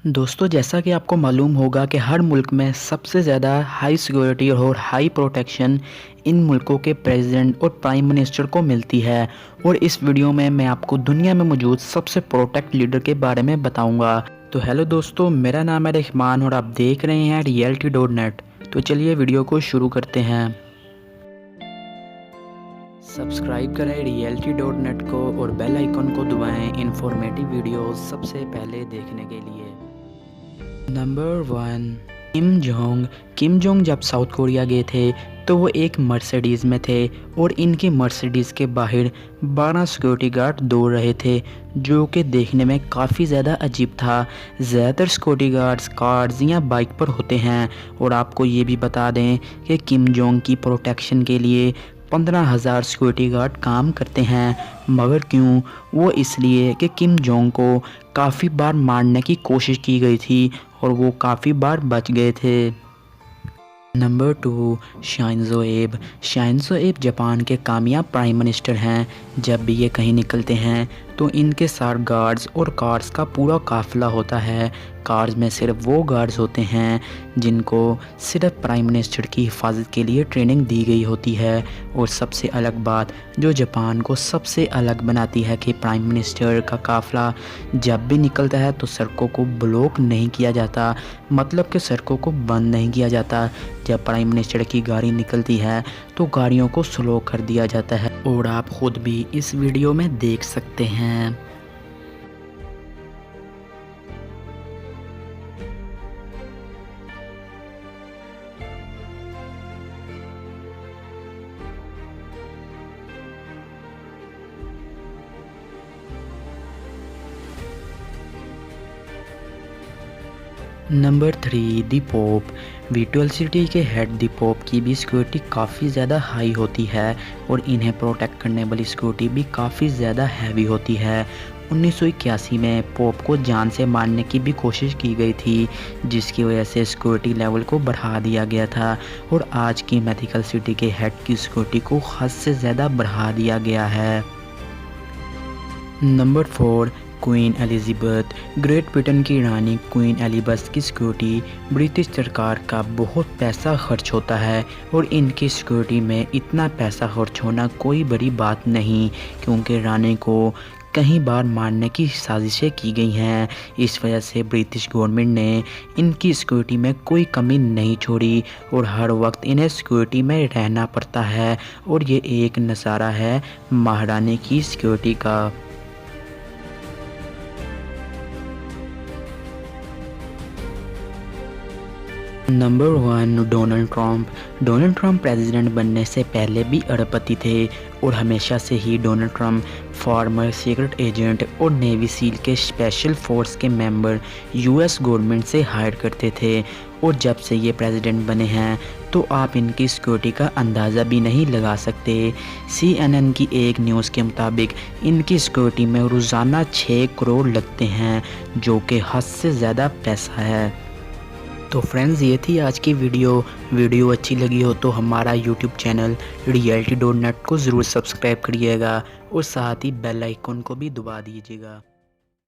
दोस्तों, जैसा कि आपको मालूम होगा कि हर मुल्क में सबसे ज़्यादा हाई सिक्योरिटी और हाई प्रोटेक्शन इन मुल्कों के प्रेसिडेंट और प्राइम मिनिस्टर को मिलती है। और इस वीडियो में मैं आपको दुनिया में मौजूद सबसे प्रोटेक्ट लीडर के बारे में बताऊंगा। तो हेलो दोस्तों, मेरा नाम है रहमान और आप देख रहे हैं realty.net। तो चलिए वीडियो को शुरू करते हैं। सब्सक्राइब करें realty.net को और बेल आइकन को दबाएं इंफॉर्मेटिव वीडियोस सबसे पहले देखने के लिए। नंबर 1, किम जोंग जब साउथ कोरिया गए थे तो वो एक मर्सिडीज़ में थे और इनकी मर्सिडीज़ के बाहर 12 सिक्योरिटी गार्ड दौड़ रहे थे, जो कि देखने में काफ़ी ज़्यादा अजीब था। ज़्यादातर सिक्योरिटी गार्ड्स कार्स या बाइक पर होते हैं। और आपको ये भी बता दें कि किम जोंग की प्रोटेक्शन के लिए 15,000 सिक्योरिटी गार्ड काम करते हैं। मगर क्यों? वो इसलिए कि किम जोंग को काफ़ी बार मारने की कोशिश की गई थी और वो काफ़ी बार बच गए थे। नंबर 2, शाइंज़ो एब जापान के कामयाब प्राइम मिनिस्टर हैं। जब भी ये कहीं निकलते हैं तो इनके साथ गार्ड्स और कार्स का पूरा काफ़िला होता है। कार्स में सिर्फ वो गार्ड्स होते हैं जिनको सिर्फ प्राइम मिनिस्टर की हिफाजत के लिए ट्रेनिंग दी गई होती है। और सबसे अलग बात जो जापान को सबसे अलग बनाती है कि प्राइम मिनिस्टर का काफ़िला जब भी निकलता है तो सड़कों को ब्लॉक नहीं किया जाता, मतलब कि सड़कों को बंद नहीं किया जाता। जब प्राइम मिनिस्टर की गाड़ी निकलती है तो गाड़ियों को स्लो कर दिया जाता है और आप खुद भी इस वीडियो में देख सकते हैं। नंबर 3, दी पोप। विजुअल सिटी के हेड दी पोप की भी सिक्योरिटी काफ़ी ज़्यादा हाई होती है और इन्हें प्रोटेक्ट करने वाली सिक्योरिटी भी काफ़ी ज़्यादा हैवी होती है। 1981 में पोप को जान से मारने की भी कोशिश की गई थी, जिसकी वजह से सिक्योरिटी लेवल को बढ़ा दिया गया था और आज की मेडिकल सिटी के हेड की सिक्योरिटी को हद से ज़्यादा बढ़ा दिया गया है। Number 4, queen Elizabeth. Great Britain की रानी क्वीन एलिज़ाबेथ की सिक्योरिटी ब्रिटिश सरकार का बहुत पैसा खर्च होता है और इनकी सिक्योरिटी में इतना पैसा खर्च होना कोई बड़ी बात नहीं, क्योंकि रानी को कई बार मारने की साजिशें की गई हैं। इस वजह से ब्रिटिश गवर्नमेंट ने इनकी सिक्योरिटी में कोई कमी नहीं छोड़ी और हर वक्त इन्हें सिक्योरिटी में रहना पड़ता है। और ये एक नज़ारा है महारानी की सिक्योरिटी का। नंबर 1, डोनाल्ड ट्रंप प्रेसिडेंट बनने से पहले भी अरबपति थे और हमेशा से ही Donald Trump former secret agent और नेवी सील के स्पेशल फोर्स के मेंबर यूएस गवर्नमेंट से हायर करते थे। और जब से ये प्रेसिडेंट बने हैं तो आप इनकी सिक्योरिटी का अंदाज़ा भी नहीं लगा सकते। CNN की एक न्यूज़ के मुताबिक इनकी सिक्योरिटी में रोज़ाना 6 करोड़ लगते हैं, जो कि हद से ज़्यादा पैसा है। तो फ्रेंड्स, ये थी आज की वीडियो अच्छी लगी हो तो हमारा यूट्यूब चैनल realty.net को ज़रूर सब्सक्राइब करिएगा और साथ ही बेल आइकन को भी दबा दीजिएगा।